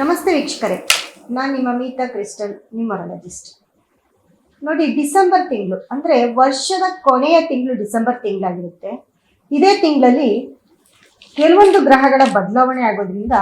ನಮಸ್ತೆ ವೀಕ್ಷಕರೇ, ನಾನು ನಿಮ್ಮ ಮೀತಾ ಕ್ರಿಸ್ಟಲ್, ನ್ಯೂಮರಾಲಜಿಸ್ಟ್. ನೋಡಿ, ಡಿಸೆಂಬರ್ ತಿಂಗಳು ಅಂದರೆ ವರ್ಷದ ಕೊನೆಯ ತಿಂಗಳು ಡಿಸೆಂಬರ್ ತಿಂಗಳಾಗಿರುತ್ತೆ. ಇದೇ ತಿಂಗಳಲ್ಲಿ ಕೆಲವೊಂದು ಗ್ರಹಗಳ ಬದಲಾವಣೆ ಆಗೋದ್ರಿಂದ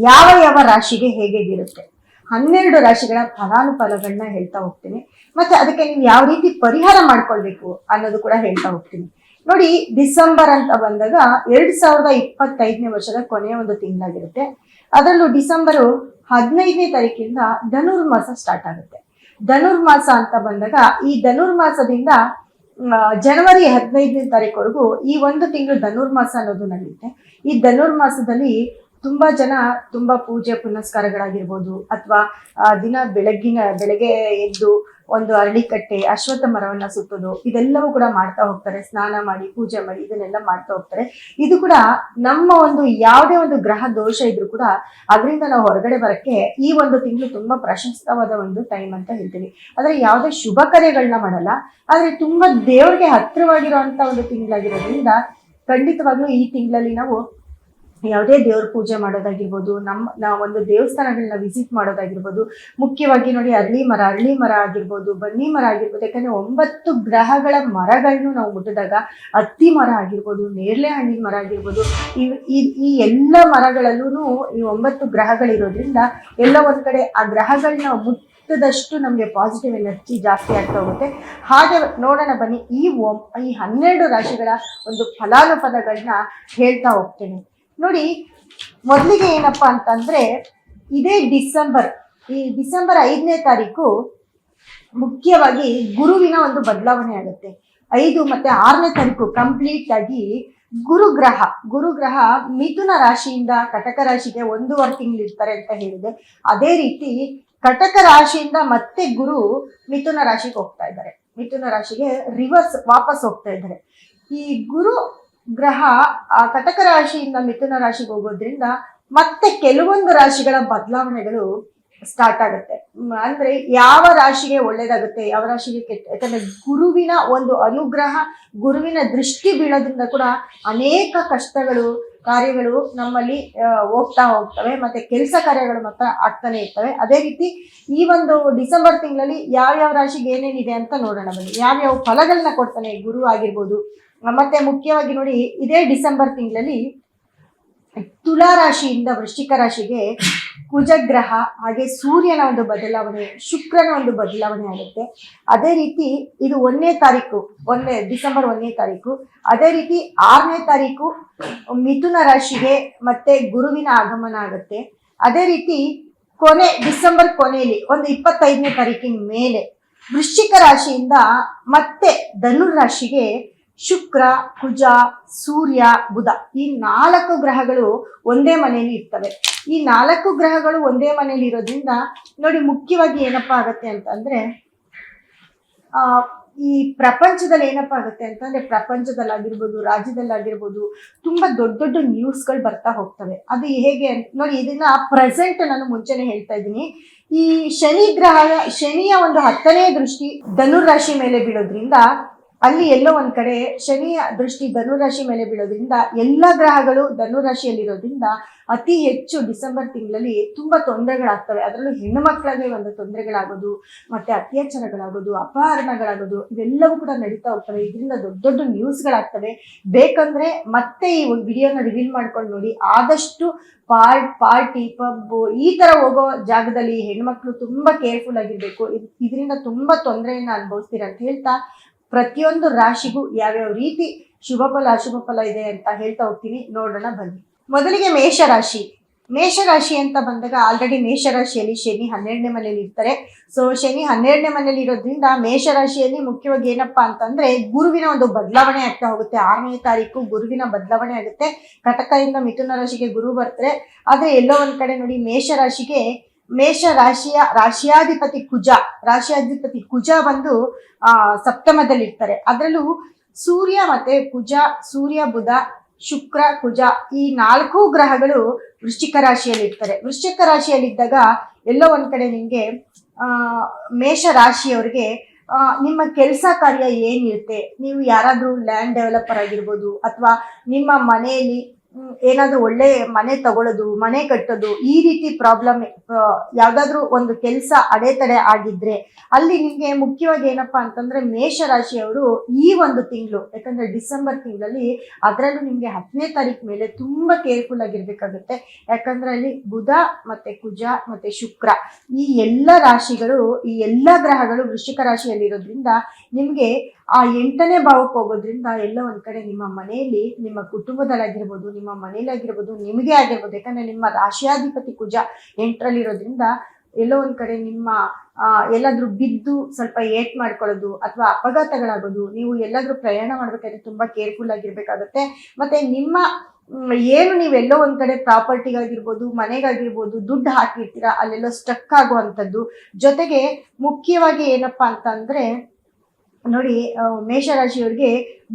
ಯಾವ ಯಾವ ರಾಶಿಗೆ ಹೇಗಿರುತ್ತೆ 12 ರಾಶಿಗಳ ಫಲಾನುಫಲಗಳನ್ನ ಹೇಳ್ತಾ ಹೋಗ್ತೀನಿ. ಮತ್ತೆ ಅದಕ್ಕೆ ನೀವು ಯಾವ ರೀತಿ ಪರಿಹಾರ ಮಾಡ್ಕೊಳ್ಬೇಕು ಅನ್ನೋದು ಕೂಡ ಹೇಳ್ತಾ ಹೋಗ್ತೀನಿ. ನೋಡಿ, ಡಿಸೆಂಬರ್ ಅಂತ ಬಂದಾಗ 2025ನೇ ವರ್ಷದ ಕೊನೆಯ ಒಂದು ತಿಂಗಳಾಗಿರುತ್ತೆ. ಅದರಲ್ಲೂ ಡಿಸೆಂಬರು 15ನೇ ತಾರೀಕಿಂದ ಧನುರ್ಮಾಸ ಸ್ಟಾರ್ಟ್ ಆಗುತ್ತೆ. ಧನುರ್ಮಾಸ ಅಂತ ಬಂದಾಗ ಈ ಧನುರ್ಮಾಸದಿಂದ ಜನವರಿ 15ನೇ ತಾರೀಕುವರೆಗೂ ಈ ಒಂದು ತಿಂಗಳು ಧನುರ್ಮಾಸ ಅನ್ನೋದು ನಡೆಯುತ್ತೆ. ಈ ಧನುರ್ಮಾಸದಲ್ಲಿ ತುಂಬಾ ಜನ ತುಂಬಾ ಪೂಜೆ ಪುನಸ್ಕಾರಗಳಾಗಿರ್ಬೋದು, ಅಥವಾ ದಿನ ಬೆಳಗ್ಗೆ ಎದ್ದು ಒಂದು ಅರಳಿಕಟ್ಟೆ ಅಶ್ವತ್ಥ ಮರವನ್ನ ಸುತ್ತೋದು, ಇದೆಲ್ಲವೂ ಕೂಡ ಮಾಡ್ತಾ ಹೋಗ್ತಾರೆ. ಸ್ನಾನ ಮಾಡಿ ಪೂಜೆ ಮಾಡಿ ಇದನ್ನೆಲ್ಲ ಮಾಡ್ತಾ ಹೋಗ್ತಾರೆ. ಇದು ಕೂಡ ನಮ್ಮ ಒಂದು ಯಾವುದೇ ಒಂದು ಗ್ರಹ ದೋಷ ಇದ್ರೂ ಕೂಡ ಅದರಿಂದ ನಾವು ಹೊರಗಡೆ ಬರಕ್ಕೆ ಈ ಒಂದು ತಿಂಗಳು ತುಂಬಾ ಪ್ರಶಸ್ತವಾದ ಒಂದು ಟೈಮ್ ಅಂತ ಹೇಳ್ತೀವಿ. ಆದ್ರೆ ಯಾವುದೇ ಶುಭ ಕಾರ್ಯಗಳನ್ನ ಮಾಡಲ್ಲ, ಆದ್ರೆ ತುಂಬಾ ದೇವ್ರಿಗೆ ಹತ್ತಿರವಾಗಿರುವಂತ ಒಂದು ತಿಂಗಳಾಗಿರೋದ್ರಿಂದ ಖಂಡಿತವಾಗ್ಲೂ ಈ ತಿಂಗಳಲ್ಲಿ ನಾವು ಯಾವುದೇ ದೇವ್ರ ಪೂಜೆ ಮಾಡೋದಾಗಿರ್ಬೋದು, ನಾವು ಒಂದು ದೇವಸ್ಥಾನಗಳನ್ನ ವಿಸಿಟ್ ಮಾಡೋದಾಗಿರ್ಬೋದು. ಮುಖ್ಯವಾಗಿ ನೋಡಿ, ಅರಳಿ ಮರ ಆಗಿರ್ಬೋದು, ಬನ್ನಿ ಮರ ಆಗಿರ್ಬೋದು. ಯಾಕಂದ್ರೆ 9 ಗ್ರಹಗಳ ಮರಗಳನ್ನು ನಾವು ಮುಟ್ಟಿದಾಗ ಹತ್ತಿ ಮರ ಆಗಿರ್ಬೋದು, ನೇರಳೆ ಹಣ್ಣಿನ ಮರ ಆಗಿರ್ಬೋದು, ಈ ಎಲ್ಲ ಮರಗಳಲ್ಲೂ ಈ 9 ಗ್ರಹಗಳಿರೋದ್ರಿಂದ ಎಲ್ಲ ಒಂದ್ ಕಡೆ ಆ ಗ್ರಹಗಳನ್ನ ಮುಟ್ಟದಷ್ಟು ನಮಗೆ ಪಾಸಿಟಿವ್ ಎನರ್ಜಿ ಜಾಸ್ತಿ ಆಗ್ತಾ ಹೋಗುತ್ತೆ. ಹಾಗೆ ನೋಡೋಣ ಬನ್ನಿ, ಈ 12 ರಾಶಿಗಳ ಒಂದು ಫಲಾನುಫಲಗಳನ್ನ ಹೇಳ್ತಾ ಹೋಗ್ತೇನೆ. ನೋಡಿ, ಮೊದಲಿಗೆ ಏನಪ್ಪಾ ಅಂತಂದ್ರೆ, ಇದೇ ಈ ಡಿಸೆಂಬರ್ 5ನೇ ತಾರೀಕು ಮುಖ್ಯವಾಗಿ ಗುರುವಿನ ಒಂದು ಬದಲಾವಣೆ ಆಗುತ್ತೆ. 5 ಮತ್ತೆ 6ನೇ ತಾರೀಕು ಕಂಪ್ಲೀಟ್ ಆಗಿ ಗುರುಗ್ರಹ ಮಿಥುನ ರಾಶಿಯಿಂದ ಕಟಕ ರಾಶಿಗೆ 1.5 ತಿಂಗಳು ಇರ್ತಾರೆ ಅಂತ ಹೇಳಿದೆ. ಅದೇ ರೀತಿ ಕಟಕ ರಾಶಿಯಿಂದ ಮತ್ತೆ ಗುರು ಮಿಥುನ ರಾಶಿಗೆ ಹೋಗ್ತಾ ಇದ್ದಾರೆ. ಮಿಥುನ ರಾಶಿಗೆ ವಾಪಸ್ ಹೋಗ್ತಾ ಇದ್ದಾರೆ. ಈ ಗುರು ಗ್ರಹ ಕಟಕ ರಾಶಿಯಿಂದ ಮಿಥುನ ರಾಶಿಗೆ ಹೋಗೋದ್ರಿಂದ ಮತ್ತೆ ಕೆಲವೊಂದು ರಾಶಿಗಳ ಬದಲಾವಣೆಗಳು ಸ್ಟಾರ್ಟ್ ಆಗುತ್ತೆ. ಅಂದ್ರೆ ಯಾವ ರಾಶಿಗೆ ಒಳ್ಳೇದಾಗುತ್ತೆ, ಯಾವ ರಾಶಿಗೆ ಕೆಟ್ಟ. ಯಾಕಂದ್ರೆ ಗುರುವಿನ ಒಂದು ಅನುಗ್ರಹ, ಗುರುವಿನ ದೃಷ್ಟಿ ಬೀಳೋದ್ರಿಂದ ಕೂಡ ಅನೇಕ ಕಷ್ಟಗಳು ಕಾರ್ಯಗಳು ನಮ್ಮಲ್ಲಿ ಹೋಗ್ತಾ ಹೋಗ್ತವೆ, ಮತ್ತೆ ಕೆಲಸ ಕಾರ್ಯಗಳು ಮಾತ್ರ ಆಗ್ತಾನೆ ಇರ್ತವೆ. ಅದೇ ರೀತಿ ಈ ಒಂದು ಡಿಸೆಂಬರ್ ತಿಂಗಳಲ್ಲಿ ಯಾವ್ಯಾವ ರಾಶಿಗೆ ಏನೇನಿದೆ ಅಂತ ನೋಡೋಣ ಬನ್ನಿ. ಯಾವ್ಯಾವ ಫಲಗಳನ್ನ ಕೊಡ್ತಾನೆ ಗುರು ಆಗಿರ್ಬೋದು. ಮತ್ತೆ ಮುಖ್ಯವಾಗಿ ನೋಡಿ, ಇದೇ ಡಿಸೆಂಬರ್ ತಿಂಗಳಲ್ಲಿ ತುಲಾ ರಾಶಿಯಿಂದ ವೃಶ್ಚಿಕ ರಾಶಿಗೆ ಕುಜಗ್ರಹ, ಹಾಗೆ ಸೂರ್ಯನ ಒಂದು ಬದಲಾವಣೆ, ಶುಕ್ರನ ಒಂದು ಬದಲಾವಣೆ ಆಗುತ್ತೆ. ಅದೇ ರೀತಿ ಇದು ಡಿಸೆಂಬರ್ 1ನೇ ತಾರೀಕು. ಅದೇ ರೀತಿ 6ನೇ ತಾರೀಕು ಮಿಥುನ ರಾಶಿಗೆ ಮತ್ತೆ ಗುರುವಿನ ಆಗಮನ ಆಗುತ್ತೆ. ಅದೇ ರೀತಿ ಡಿಸೆಂಬರ್ ಕೊನೆಯಲ್ಲಿ ಒಂದು 25ನೇ ತಾರೀಕಿನ ಮೇಲೆ ವೃಶ್ಚಿಕ ರಾಶಿಯಿಂದ ಮತ್ತೆ ಧನುರ್ ರಾಶಿಗೆ ಶುಕ್ರ, ಕುಜ, ಸೂರ್ಯ, ಬುಧ, ಈ 4 ಗ್ರಹಗಳು ಒಂದೇ ಮನೆಯಲ್ಲಿ ಇರ್ತವೆ. ಈ 4 ಗ್ರಹಗಳು ಒಂದೇ ಮನೆಯಲ್ಲಿ ಇರೋದ್ರಿಂದ ನೋಡಿ, ಮುಖ್ಯವಾಗಿ ಏನಪ್ಪಾ ಆಗತ್ತೆ ಅಂತಂದ್ರೆ, ಈ ಪ್ರಪಂಚದಲ್ಲಿ ಏನಪ್ಪಾ ಆಗುತ್ತೆ ಅಂತಂದ್ರೆ, ಪ್ರಪಂಚದಲ್ಲಾಗಿರ್ಬೋದು, ರಾಜ್ಯದಲ್ಲಾಗಿರ್ಬೋದು ತುಂಬಾ ದೊಡ್ಡ ನ್ಯೂಸ್ಗಳು ಬರ್ತಾ ಹೋಗ್ತವೆ. ಅದು ಹೇಗೆ ನೋಡಿ, ಇದನ್ನ ಪ್ರೆಸೆಂಟ್ ನಾನು ಮುಂಚೆನೆ ಹೇಳ್ತಾ ಇದ್ದೀನಿ. ಈ ಶನಿಯ ಒಂದು 10ನೇ ದೃಷ್ಟಿ ಧನುರ್ ರಾಶಿ ಮೇಲೆ ಬೀಳೋದ್ರಿಂದ, ಅಲ್ಲಿ ಎಲ್ಲೋ ಒಂದ್ ಕಡೆ ಶನಿಯ ದೃಷ್ಟಿ ಧನುರಾಶಿ ಮೇಲೆ ಬೀಳೋದ್ರಿಂದ ಎಲ್ಲ ಗ್ರಹಗಳು ಧನುರಾಶಿಯಲ್ಲಿರೋದ್ರಿಂದ ಅತಿ ಹೆಚ್ಚು ಡಿಸೆಂಬರ್ ತಿಂಗಳಲ್ಲಿ ತುಂಬಾ ತೊಂದರೆಗಳಾಗ್ತವೆ. ಅದರಲ್ಲೂ ಹೆಣ್ಣು ಮಕ್ಕಳಿಗೆ ಒಂದು ತೊಂದರೆಗಳಾಗೋದು, ಮತ್ತೆ ಅತ್ಯಾಚಾರಗಳಾಗೋದು, ಅಪಹರಣಗಳಾಗೋದು, ಇವೆಲ್ಲವೂ ಕೂಡ ನಡೀತಾ ಹೋಗ್ತವೆ. ಇದರಿಂದ ದೊಡ್ಡ ನ್ಯೂಸ್ಗಳಾಗ್ತವೆ. ಬೇಕಂದ್ರೆ ಮತ್ತೆ ಈ ಒಂದು ವಿಡಿಯೋನ ರಿವೀಲ್ ಮಾಡ್ಕೊಂಡು ನೋಡಿ. ಆದಷ್ಟು ಪಾರ್ಟಿ ಪಬ್ ಈ ತರ ಹೋಗೋ ಜಾಗದಲ್ಲಿ ಹೆಣ್ಮಕ್ಳು ತುಂಬಾ ಕೇರ್ಫುಲ್ ಆಗಿರ್ಬೇಕು. ಇದರಿಂದ ತುಂಬಾ ತೊಂದರೆಯನ್ನ ಅನುಭವಿಸ್ತೀರ ಅಂತ ಹೇಳ್ತಾ, ಪ್ರತಿಯೊಂದು ರಾಶಿಗೂ ಯಾವ್ಯಾವ ರೀತಿ ಶುಭ ಫಲ ಅಶುಭ ಫಲ ಇದೆ ಅಂತ ಹೇಳ್ತಾ ಹೋಗ್ತೀನಿ. ನೋಡೋಣ ಬನ್ನಿ. ಮೊದಲಿಗೆ ಮೇಷರಾಶಿ ಅಂತ ಬಂದಾಗ, ಆಲ್ರೆಡಿ ಮೇಷರಾಶಿಯಲ್ಲಿ ಶನಿ 12ನೇ ಮನೆಯಲ್ಲಿ ಇರ್ತಾರೆ. ಸೊ ಶನಿ 12ನೇ ಮನೆಯಲ್ಲಿ ಇರೋದ್ರಿಂದ ಮೇಷರಾಶಿಯಲ್ಲಿ ಮುಖ್ಯವಾಗಿ ಏನಪ್ಪಾ ಅಂತಂದ್ರೆ, ಗುರುವಿನ ಒಂದು ಬದಲಾವಣೆ ಆಗ್ತಾ ಹೋಗುತ್ತೆ. 6ನೇ ತಾರೀಕು ಗುರುವಿನ ಬದಲಾವಣೆ ಆಗುತ್ತೆ. ಕಟಕದಿಂದ ಮಿಥುನ ರಾಶಿಗೆ ಗುರು ಬರ್ತಾರೆ. ಆದ್ರೆ ಎಲ್ಲೋ ಒಂದ್ ಕಡೆ ನೋಡಿ, ರಾಶಿಯಾಧಿಪತಿ ಕುಜ ಬಂದು ಸಪ್ತಮದಲ್ಲಿ ಇರ್ತಾರೆ. ಅದರಲ್ಲೂ ಸೂರ್ಯ ಬುಧ ಶುಕ್ರ ಕುಜ ಈ 4 ಗ್ರಹಗಳು ವೃಶ್ಚಿಕ ರಾಶಿಯಲ್ಲಿ ಇರ್ತಾರೆ. ವೃಶ್ಚಿಕ ರಾಶಿಯಲ್ಲಿದ್ದಾಗ ಎಲ್ಲೋ ಒಂದ್ ಕಡೆ ನಿಮ್ಗೆ ಮೇಷ ರಾಶಿಯವರಿಗೆ ನಿಮ್ಮ ಕೆಲಸ ಕಾರ್ಯ ಏನಿರುತ್ತೆ, ನೀವು ಯಾರಾದ್ರೂ ಲ್ಯಾಂಡ್ ಡೆವಲಪರ್ ಆಗಿರ್ಬೋದು, ಅಥವಾ ನಿಮ್ಮ ಮನೆಯಲ್ಲಿ ಏನಾದ್ರೂ ಒಳ್ಳೆ ಮನೆ ತಗೊಳ್ಳೋದು, ಮನೆ ಕಟ್ಟೋದು, ಈ ರೀತಿ ಪ್ರಾಬ್ಲಮ್ ಯಾವ್ದಾದ್ರು ಒಂದು ಕೆಲಸ ಅಡೆತಡೆ ಆಗಿದ್ರೆ ಅಲ್ಲಿ ನಿಮ್ಗೆ ಮುಖ್ಯವಾಗಿ ಏನಪ್ಪಾ ಅಂತಂದ್ರೆ ಮೇಷರಾಶಿಯವರು ಈ ಒಂದು ತಿಂಗಳು, ಯಾಕಂದ್ರೆ ಡಿಸೆಂಬರ್ ತಿಂಗಳಲ್ಲಿ ಅದರಲ್ಲೂ ನಿಮ್ಗೆ 10ನೇ ತಾರೀಕು ಮೇಲೆ ತುಂಬಾ ಕೇರ್ಫುಲ್ ಆಗಿರ್ಬೇಕಾಗುತ್ತೆ. ಯಾಕಂದ್ರೆ ಅಲ್ಲಿ ಬುಧ ಮತ್ತೆ ಕುಜ ಮತ್ತೆ ಶುಕ್ರ ಈ ಎಲ್ಲ ರಾಶಿಗಳು, ಈ ಎಲ್ಲ ಗ್ರಹಗಳು ವೃಶ್ಚಿಕ ರಾಶಿಯಲ್ಲಿರೋದ್ರಿಂದ ನಿಮ್ಗೆ ಆ 8ನೇ ಭಾವಕ್ಕೆ ಹೋಗೋದ್ರಿಂದ ಎಲ್ಲ ಒಂದ್ ಕಡೆ ನಿಮ್ಮ ಮನೆಯಲ್ಲಿ, ನಿಮ್ಮ ಕುಟುಂಬದಲ್ಲಾಗಿರ್ಬೋದು, ನಿಮ್ಮ ಮನೇಲಾಗಿರ್ಬೋದು, ನಿಮಗೆ ಆಗಿರ್ಬೋದು, ಯಾಕಂದ್ರೆ ನಿಮ್ಮ ರಾಶಿಯಾಧಿಪತಿ ಕುಜ 8ರಲ್ಲಿರೋದ್ರಿಂದ ಎಲ್ಲೋ ಒಂದ್ ಕಡೆ ನಿಮ್ಮ ಎಲ್ಲಾದ್ರೂ ಬಿದ್ದು ಸ್ವಲ್ಪ ಏಟ್ ಮಾಡ್ಕೊಳ್ಳೋದು ಅಥವಾ ಅಪಘಾತಗಳಾಗೋದು, ನೀವು ಎಲ್ಲಾದ್ರೂ ಪ್ರಯಾಣ ಮಾಡ್ಬೇಕಾದ್ರೆ ತುಂಬಾ ಕೇರ್ಫುಲ್ ಆಗಿರ್ಬೇಕಾಗತ್ತೆ. ಮತ್ತೆ ನಿಮ್ಮ ಏನು ನೀವೆಲ್ಲೋ ಒಂದ್ ಕಡೆ ಪ್ರಾಪರ್ಟಿಗಾಗಿರ್ಬೋದು, ಮನೆಗಾಗಿರ್ಬೋದು ದುಡ್ಡು ಹಾಕಿರ್ತೀರಾ ಅಲ್ಲೆಲ್ಲೋ ಸ್ಟಕ್ ಆಗುವಂಥದ್ದು. ಜೊತೆಗೆ ಮುಖ್ಯವಾಗಿ ಏನಪ್ಪಾ ಅಂತಂದ್ರೆ ನೋಡಿ, ಮೇಷರಾಶಿಯವ್ರಿಗೆ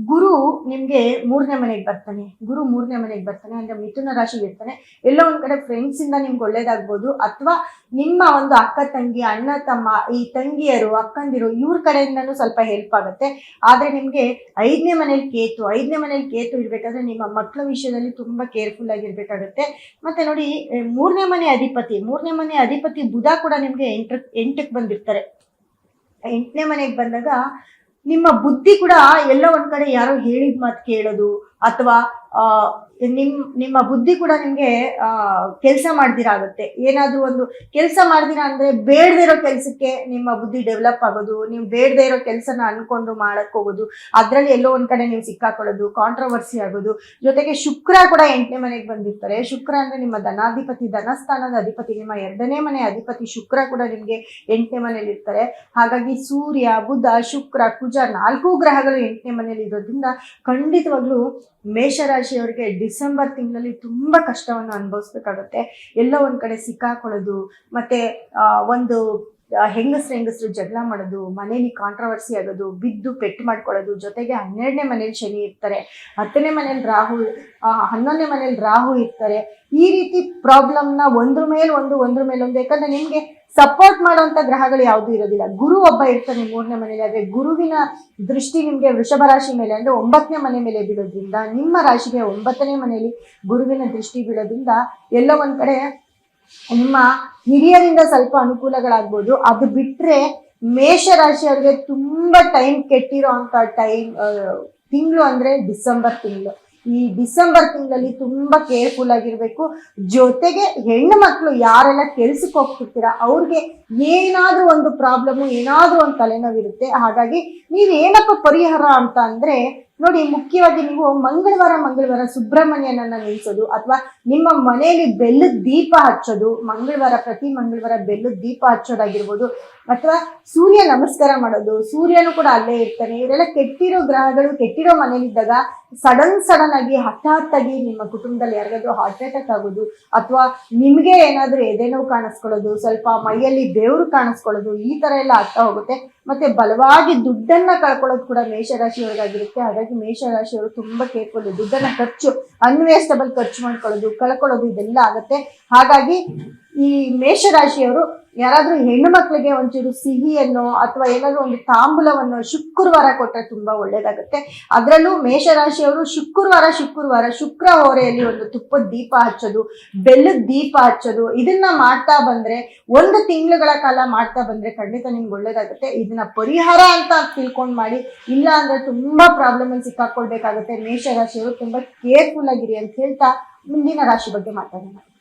ಗುರು ನಿಮ್ಗೆ 3ನೇ ಮನೆಗೆ ಬರ್ತಾನೆ. ಗುರು 3ನೇ ಮನೆಗೆ ಬರ್ತಾನೆ ಅಂದ್ರೆ ಮಿಥುನ ರಾಶಿಗೆ ಇರ್ತಾನೆ. ಎಲ್ಲೋ ಒಂದ್ ಕಡೆ ಫ್ರೆಂಡ್ಸ್ ಇಂದ ನಿಮ್ಗೆ ಒಳ್ಳೇದಾಗ್ಬೋದು, ಅಥವಾ ನಿಮ್ಮ ಒಂದು ಅಕ್ಕ ತಂಗಿ, ಅಣ್ಣ ತಮ್ಮ, ಈ ತಂಗಿಯರು, ಅಕ್ಕಂದಿರು ಇವ್ರ ಕಡೆಯಿಂದನೂ ಸ್ವಲ್ಪ ಹೆಲ್ಪ್ ಆಗುತ್ತೆ. ಆದ್ರೆ ನಿಮ್ಗೆ 5ನೇ ಮನೇಲಿ ಕೇತು ಇರ್ಬೇಕಾದ್ರೆ ನಿಮ್ಮ ಮಕ್ಕಳ ವಿಷಯದಲ್ಲಿ ತುಂಬಾ ಕೇರ್ಫುಲ್ ಆಗಿರ್ಬೇಕಾಗತ್ತೆ. ಮತ್ತೆ ನೋಡಿ, 3ನೇ ಮನೆ ಅಧಿಪತಿ ಬುಧ ಕೂಡ ನಿಮ್ಗೆ 8ಕ್ಕೆ ಬಂದಿರ್ತಾರೆ. 8ನೇ ಮನೆಗೆ ಬಂದಾಗ ನಿಮ್ಮ ಬುದ್ಧಿ ಕೂಡ ಎಲ್ಲೋ ಒಂದ್ ಕಡೆ ಯಾರೋ ಹೇಳಿದ ಮಾತು ಕೇಳೋದು, ಅಥವಾ ನಿಮ್ಮ ಬುದ್ಧಿ ಕೂಡ ನಿಮ್ಗೆ ಕೆಲಸ ಮಾಡ್ದಿರಾ ಆಗುತ್ತೆ. ಏನಾದ್ರೂ ಒಂದು ಕೆಲಸ ಮಾಡ್ದಿರಾ ಅಂದ್ರೆ ಬೇಡದೇ ಇರೋ ಕೆಲ್ಸಕ್ಕೆ ನಿಮ್ಮ ಬುದ್ಧಿ ಡೆವಲಪ್ ಆಗೋದು, ನೀವು ಬೇಡದೇ ಇರೋ ಕೆಲಸನ ಅನ್ಕೊಂಡು ಮಾಡಕ್ ಹೋಗೋದು, ಅದ್ರಲ್ಲಿ ಎಲ್ಲೋ ಒಂದ್ ಕಡೆ ನೀವು ಸಿಕ್ಕಾಕೊಳ್ಳೋದು, ಕಾಂಟ್ರವರ್ಸಿ ಆಗೋದು. ಜೊತೆಗೆ ಶುಕ್ರ ಕೂಡ 8ನೇ ಮನೆಗೆ ಬಂದಿರ್ತಾರೆ. ಶುಕ್ರ ಅಂದ್ರೆ ನಿಮ್ಮ ಧನಾಧಿಪತಿ, ಧನಸ್ಥಾನದ ಅಧಿಪತಿ, ನಿಮ್ಮ 2ನೇ ಮನೆ ಅಧಿಪತಿ ಶುಕ್ರ ಕೂಡ ನಿಮ್ಗೆ 8ನೇ ಮನೇಲಿ ಇರ್ತಾರೆ. ಹಾಗಾಗಿ ಸೂರ್ಯ, ಬುಧ, ಶುಕ್ರ, ಕುಜ 4 ಗ್ರಹಗಳು 8ನೇ ಮನೇಲಿ ಇರೋದ್ರಿಂದ ಖಂಡಿತವಾಗ್ಲೂ ಮೇಷರಾಶಿಯವರಿಗೆ ಡಿಸೆಂಬರ್ ತಿಂಗಳಲ್ಲಿ ತುಂಬಾ ಕಷ್ಟವನ್ನು ಅನುಭವಿಸ್ಬೇಕಾಗತ್ತೆ. ಎಲ್ಲೋ ಒಂದ್ ಕಡೆ ಸಿಕ್ಕಾಕೊಳ್ಳೋದು, ಮತ್ತೆ ಒಂದು ಹೆಂಗಸರು ಜಗಳ ಮಾಡೋದು, ಮನೇಲಿ ಕಾಂಟ್ರವರ್ಸಿ ಆಗೋದು, ಬಿದ್ದು ಪೆಟ್ಟು ಮಾಡ್ಕೊಳ್ಳೋದು. ಜೊತೆಗೆ 12ನೇ ಮನೇಲಿ ಶನಿ ಇರ್ತಾರೆ, 10ನೇ ಮನೇಲಿ ರಾಹು, 11ನೇ ಮನೇಲಿ ರಾಹು ಇರ್ತಾರೆ. ಈ ರೀತಿ ಪ್ರಾಬ್ಲಮ್ನ ಒಂದ್ರ ಮೇಲೆ ಒಂದು, ಯಾಕಂದ್ರೆ ನಿಮ್ಗೆ ಸಪೋರ್ಟ್ ಮಾಡುವಂತ ಗ್ರಹಗಳು ಯಾವ್ದು ಇರೋದಿಲ್ಲ. ಗುರು ಒಬ್ಬ ಇರ್ತಾನೆ 3ನೇ ಮನೇಲಿ. ಆದ್ರೆ ಗುರುವಿನ ದೃಷ್ಟಿ ನಿಮ್ಗೆ ವೃಷಭ ರಾಶಿ ಮೇಲೆ ಅಂದ್ರೆ 9ನೇ ಮನೆ ಮೇಲೆ ಬೀಳೋದ್ರಿಂದ, ನಿಮ್ಮ ರಾಶಿಗೆ 9ನೇ ಮನೆಯಲ್ಲಿ ಗುರುವಿನ ದೃಷ್ಟಿ ಬೀಳೋದ್ರಿಂದ ಎಲ್ಲೋ ಒಂದ್ ಕಡೆ ನಿಮ್ಮ ಹಿರಿಯರಿಂದ ಸ್ವಲ್ಪ ಅನುಕೂಲಗಳಾಗ್ಬೋದು. ಅದು ಬಿಟ್ರೆ ಮೇಷರಾಶಿಯವರಿಗೆ ತುಂಬಾ ಟೈಮ್ ಕೆಟ್ಟಿರೋ ಅಂತ ತಿಂಗಳು ಅಂದ್ರೆ ಡಿಸೆಂಬರ್ ತಿಂಗಳು. ಈ ಡಿಸೆಂಬರ್ ತಿಂಗಳಲ್ಲಿ ತುಂಬಾ ಕೇರ್ಫುಲ್ ಆಗಿರ್ಬೇಕು. ಜೊತೆಗೆ ಹೆಣ್ಣು ಮಕ್ಕಳು ಯಾರೆಲ್ಲ ಕೆಲ್ಸಕ್ಕೆ ಹೋಗ್ತಿರ್ತೀರಾ ಅವ್ರಿಗೆ ಏನಾದ್ರೂ ಒಂದು ಪ್ರಾಬ್ಲಮ್, ಏನಾದ್ರೂ ಒಂದು ತಲೆನೋವಿರುತ್ತೆ. ಹಾಗಾಗಿ ನೀವೇನಪ್ಪ ಪರಿಹಾರ ಅಂತ ಅಂದ್ರೆ ನೋಡಿ, ಮುಖ್ಯವಾಗಿ ನೀವು ಮಂಗಳವಾರ ಸುಬ್ರಹ್ಮಣ್ಯನನ್ನ ನಿಲ್ಸೋದು, ಅಥವಾ ನಿಮ್ಮ ಮನೆಯಲ್ಲಿ ಬೆಲ್ಲದ ದೀಪ ಹಚ್ಚೋದು. ಪ್ರತಿ ಮಂಗಳವಾರ ಬೆಲ್ಲದ ದೀಪ ಹಚ್ಚೋದಾಗಿರ್ಬೋದು, ಅಥವಾ ಸೂರ್ಯ ನಮಸ್ಕಾರ ಮಾಡೋದು. ಸೂರ್ಯನು ಕೂಡ ಅಲ್ಲೇ ಇರ್ತಾನೆ. ಇವರೆಲ್ಲ ಕೆಟ್ಟಿರೋ ಗ್ರಹಗಳು ಕೆಟ್ಟಿರೋ ಮನೇಲಿದ್ದಾಗ ಸಡನ್ ಆಗಿ ಹಠಾತ್ತಾಗಿ ನಿಮ್ಮ ಕುಟುಂಬದಲ್ಲಿ ಯಾರಿಗಾದ್ರೂ ಹಾರ್ಟ್ ಅಟ್ಯಾಕ್ ಆಗೋದು, ಅಥವಾ ನಿಮ್ಗೆ ಏನಾದ್ರೂ ಎದೆನೋವು ಕಾಣಿಸ್ಕೊಳ್ಳೋದು, ಸ್ವಲ್ಪ ಮೈಯಲ್ಲಿ ಬೆವರು ಕಾಣಿಸ್ಕೊಳ್ಳೋದು, ಈ ತರ ಎಲ್ಲ ಆಗ್ತಾ ಹೋಗುತ್ತೆ. ಮತ್ತೆ ಬಲವಾಗಿ ದುಡ್ಡನ್ನ ಕಳ್ಕೊಳ್ಳೋದು ಕೂಡ ಮೇಷರಾಶಿಯವರಿಗಾಗಿರುತ್ತೆ. ಹಾಗಾಗಿ ಮೇಷರಾಶಿಯವರು ತುಂಬಾ ಕೇರ್ಫುಲ್. ದುಡ್ಡನ್ನ ಅನ್ವೇಸ್ಟಬಲ್ ಖರ್ಚು ಮಾಡ್ಕೊಳ್ಳೋದು, ಕಳ್ಕೊಳ್ಳೋದು ಇದೆಲ್ಲ ಆಗುತ್ತೆ. ಹಾಗಾಗಿ ಈ ಮೇಷರಾಶಿಯವರು ಯಾರಾದ್ರೂ ಹೆಣ್ಣು ಮಕ್ಕಳಿಗೆ ಒಂಚೂರು ಸಿಹಿಯನ್ನು ಅಥವಾ ಏನಾದ್ರೂ ಒಂದು ತಾಂಬೂಲವನ್ನು ಶುಕ್ರವಾರ ಕೊಟ್ಟರೆ ತುಂಬಾ ಒಳ್ಳೇದಾಗುತ್ತೆ. ಅದರಲ್ಲೂ ಮೇಷರಾಶಿಯವರು ಶುಕ್ರವಾರ ಶುಕ್ರ ಹೋರೆಯಲ್ಲಿ ಒಂದು ತುಪ್ಪದ ದೀಪ ಹಚ್ಚೋದು, ಬೆಲ್ಲದ ದೀಪ ಹಚ್ಚೋದು, ಇದನ್ನ ಮಾಡ್ತಾ ಬಂದ್ರೆ 1 ತಿಂಗಳುಗಳ ಕಾಲ ಮಾಡ್ತಾ ಬಂದ್ರೆ ಖಂಡಿತ ನಿಮ್ಗೆ ಒಳ್ಳೇದಾಗುತ್ತೆ. ಇದನ್ನ ಪರಿಹಾರ ಅಂತ ತಿಳ್ಕೊಂಡ್ ಮಾಡಿ, ಇಲ್ಲ ಅಂದ್ರೆ ತುಂಬಾ ಪ್ರಾಬ್ಲಮ್ ಅಲ್ಲಿ ಸಿಕ್ಕಾಕೊಳ್ಬೇಕಾಗುತ್ತೆ. ಮೇಷರಾಶಿಯವರು ತುಂಬಾ ಕೇರ್ಫುಲ್ ಆಗಿರಿ ಅಂತ ಹೇಳ್ತಾ ಮುಂದಿನ ರಾಶಿ ಬಗ್ಗೆ ಮಾತಾಡೋಣ.